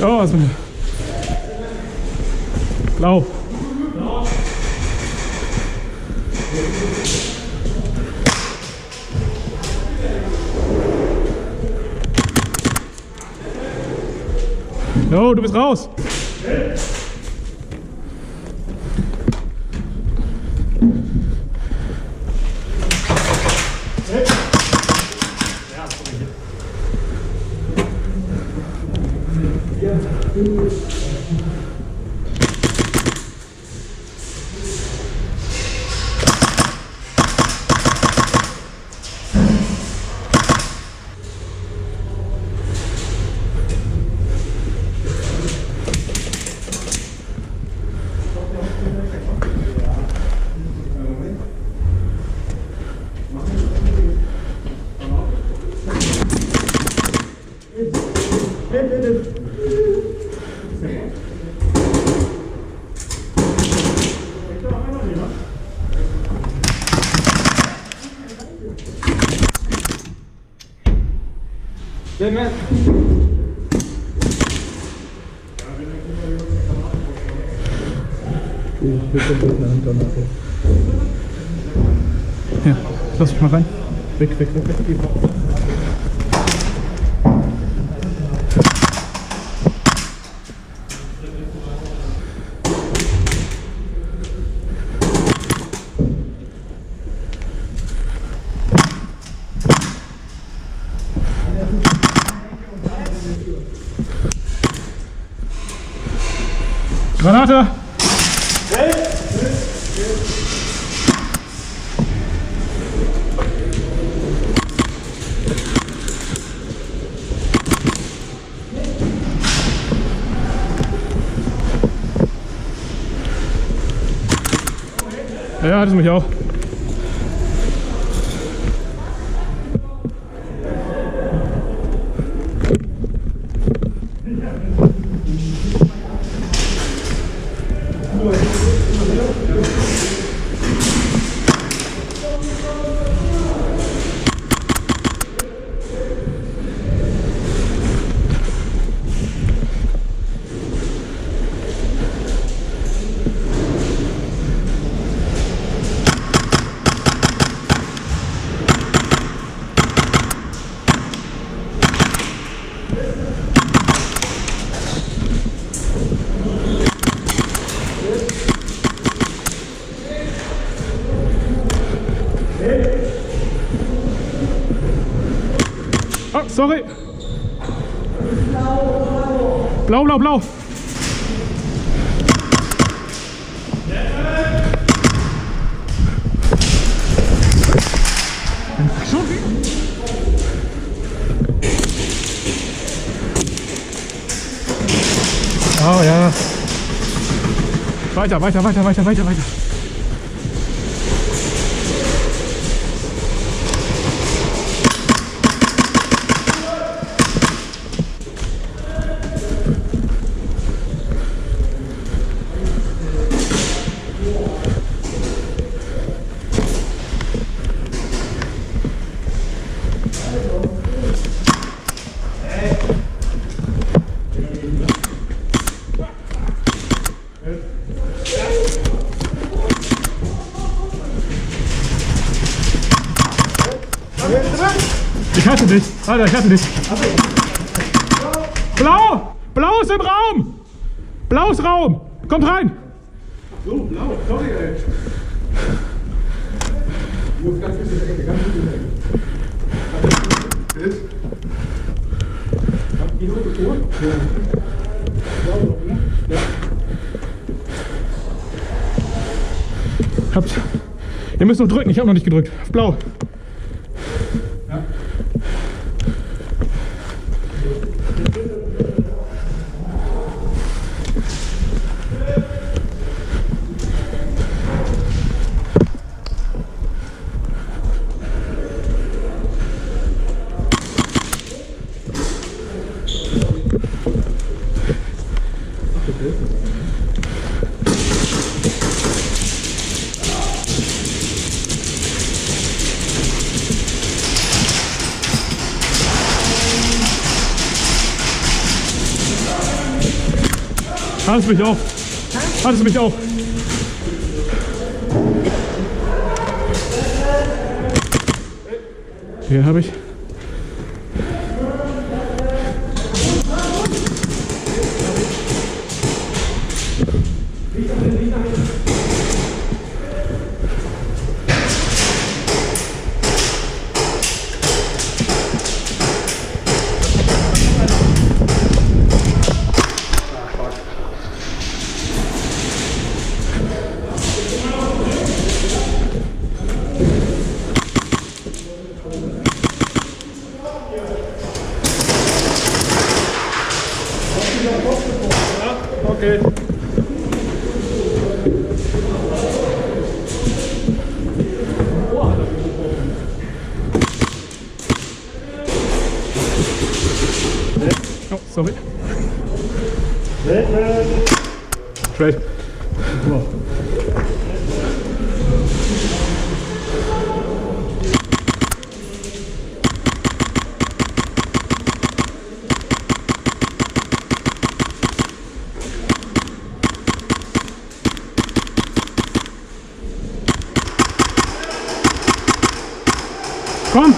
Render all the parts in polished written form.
Oh, was ist blau. No, du bist raus. Ja, lass mich mal rein. Weg. Granate! Ja, das mich auch. Oh, sorry. Blau. Oh ja. Weiter. Ich hasse dich. Alter, ich hasse dich. Blau! Blau ist im Raum! Blau ist Raum! Kommt rein! So, blau, sorry, ey. Du musst ganz bisschen in der Ecke, ganz bisschen in der Ecke. Bild. Habt ihr noch bevor? Ja. Habt. Ihr müsst noch drücken, ich habe noch nicht gedrückt. Auf Blau. Ja. Hattest mich auch. Hattest mich auch. Hier habe ich. Okay. Oh, sorry. Straight. Straight. Komm!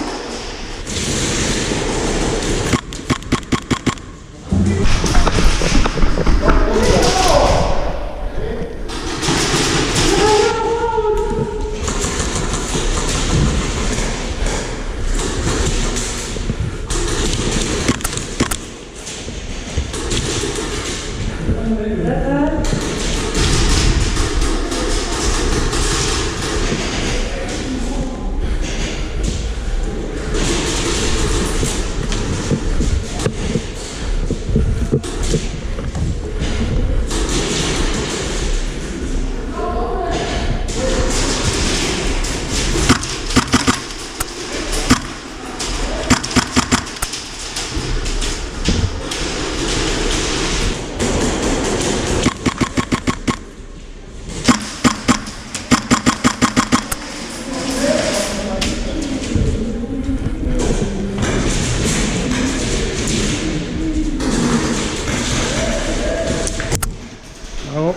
Bravo.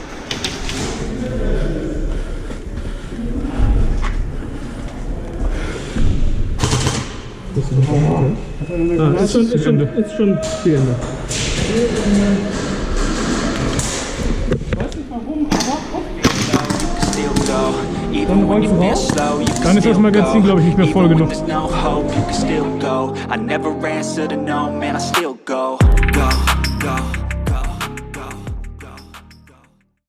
Ist schon die Ende. Dann ist das Magazin, glaube ich, nicht mehr voll genug. I never answer to no, man, I still go.